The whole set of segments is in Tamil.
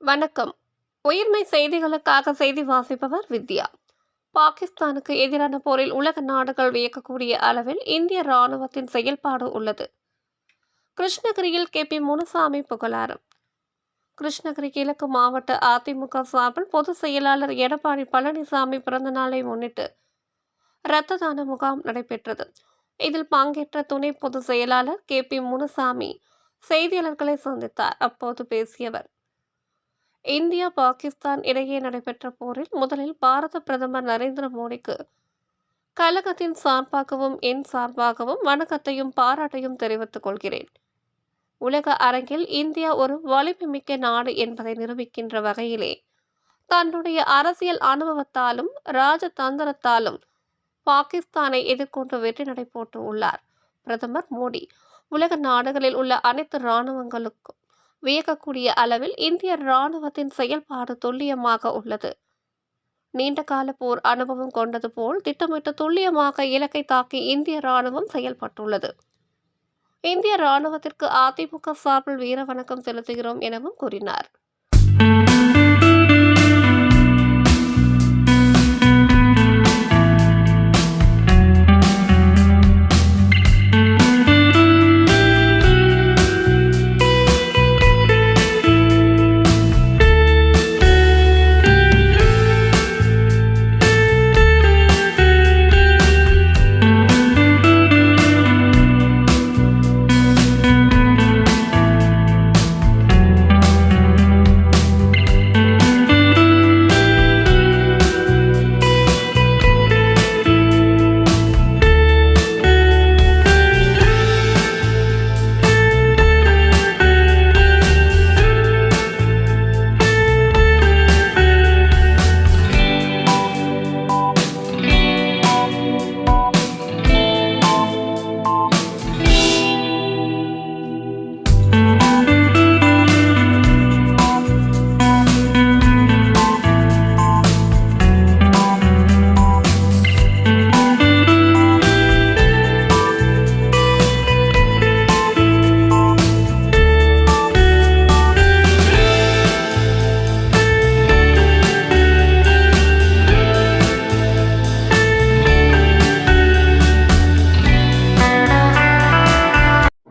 வணக்கம். உயிர்மை செய்திகளுக்காக செய்தி வாசிப்பவர் வித்யா. பாகிஸ்தானுக்கு எதிரான போரில் உலக நாடுகள் வியக்கக்கூடிய அளவில் இந்திய ராணுவத்தின் செயல்பாடு உள்ளது. கிருஷ்ணகிரியில் KP முனுசாமி புகழாரம். கிருஷ்ணகிரி கிழக்கு மாவட்ட அதிமுக சார்பில் பொதுச் செயலாளர் எடப்பாடி பழனிசாமி பிறந்த நாளை முன்னிட்டு இரத்த தான முகாம் நடைபெற்றது. இதில் பங்கேற்ற துணை பொதுச் செயலாளர் KP முனுசாமி செய்தியாளர்களை சந்தித்தார். அப்போது பேசியவர், இந்தியா பாகிஸ்தான் இடையே நடைபெற்ற போரில் முதலில் பாரத பிரதமர் நரேந்திர மோடிக்கு கழகத்தின் சார்பாகவும் என் சார்பாகவும் வணக்கத்தையும் பாராட்டையும் தெரிவித்துக் கொள்கிறேன். உலக அரங்கில் இந்தியா ஒரு வலிமைமிக்க நாடு என்பதை நிரூபிக்கின்ற வகையிலே தன்னுடைய அரசியல் அனுபவத்தாலும் ராஜதந்திரத்தாலும் பாகிஸ்தானை எதிர்கொண்டு வெற்றி நடை போட்டு உள்ளார். பிரதமர் மோடி உலக நாடுகளில் உள்ள அனைத்து இராணுவங்களுக்கும் வியக்கக்கூடிய அளவில் இந்திய இராணுவத்தின் செயல்பாடு துல்லியமாக உள்ளது. நீண்டகால போர் அனுபவம் கொண்டது போல் திட்டமிட்டு துல்லியமாக இலக்கை தாக்கி இந்திய இராணுவம் செயல்பட்டுள்ளது. இந்திய இராணுவத்திற்கு அதிமுக சார்பில் வீர வணக்கம் செலுத்துகிறோம் எனவும் கூறினார்.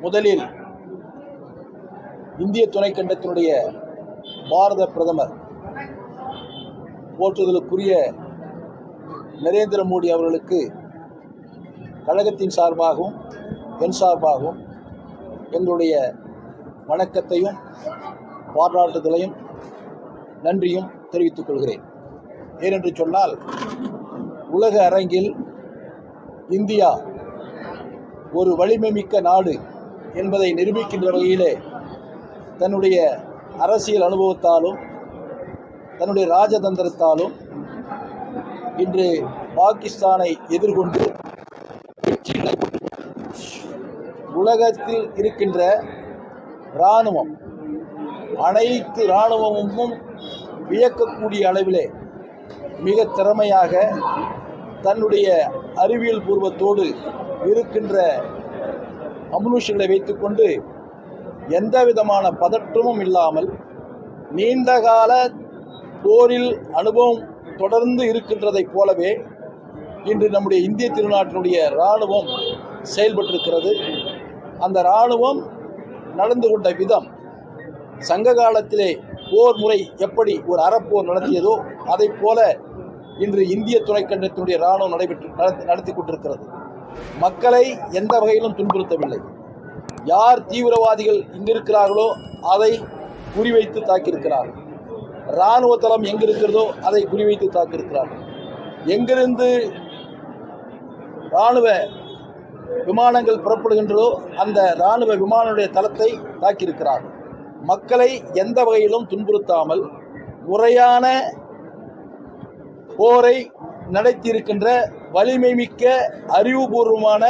முதலில் இந்திய துணைக்கண்டத்தினுடைய பாரத பிரதமர் போற்றுதலுக்குரிய நரேந்திர மோடி அவர்களுக்கு கழகத்தின் சார்பாகவும் என் சார்பாகவும் எங்களுடைய வணக்கத்தையும் பாராட்டுதலையும் நன்றியும் தெரிவித்துக் கொள்கிறேன். ஏனென்று சொன்னால், உலக அரங்கில் இந்தியா ஒரு வலிமைமிக்க நாடு என்பதை நிரூபிக்கின்ற வகையிலே தன்னுடைய அரசியல் அனுபவத்தாலும் தன்னுடைய ராஜதந்திரத்தாலும் இன்று பாகிஸ்தானை எதிர்கொண்டு உலகத்தில் இருக்கின்ற இராணுவம் அனைத்து இராணுவமும் வியக்கக்கூடிய அளவிலே மிக திறமையாக தன்னுடைய அறிவியல் பூர்வத்தோடு இருக்கின்ற அம்னுஷங்களை வைத்துக்கொண்டு எந்த விதமான பதற்றமும் இல்லாமல் நீண்டகால போரில் அனுபவம் தொடர்ந்து இருக்கின்றதைப் போலவே இன்று நம்முடைய இந்திய திருநாட்டினுடைய இராணுவம் செயல்பட்டிருக்கிறது. அந்த இராணுவம் நடந்து கொண்ட விதம் சங்க காலத்திலே போர் முறை எப்படி ஒரு அறப்போர் நடத்தியதோ அதை போல இன்று இந்திய துணைக்கண்டத்தினுடைய இராணுவம் நடத்தி கொண்டிருக்கிறது. மக்களை எந்த வகையிலும் துன்புறுத்தவில்லை. யார் தீவிரவாதிகள் இங்கிருக்கிறார்களோ அதை குறிவைத்து தாக்கியிருக்கிறார்கள். இராணுவ தளம் எங்கு இருக்கிறதோ அதை குறிவைத்து தாக்கியிருக்கிறார்கள். எங்கிருந்து இராணுவ விமானங்கள் புறப்படுகின்றதோ அந்த இராணுவ விமானங்களுடைய தளத்தை தாக்கியிருக்கிறார்கள். மக்களை எந்த வகையிலும் துன்புறுத்தாமல் முறையான போரை நடத்தியிருக்கின்ற வலிமை மிக்க அறிவுபூர்வமான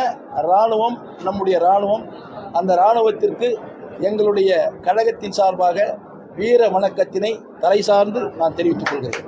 இராணுவம் நம்முடைய இராணுவம். அந்த இராணுவத்திற்கு எங்களுடைய கழகத்தின் சார்பாக வீர வணக்கத்தினை தலை சார்ந்து நான் தெரிவித்துக் கொள்கிறேன்.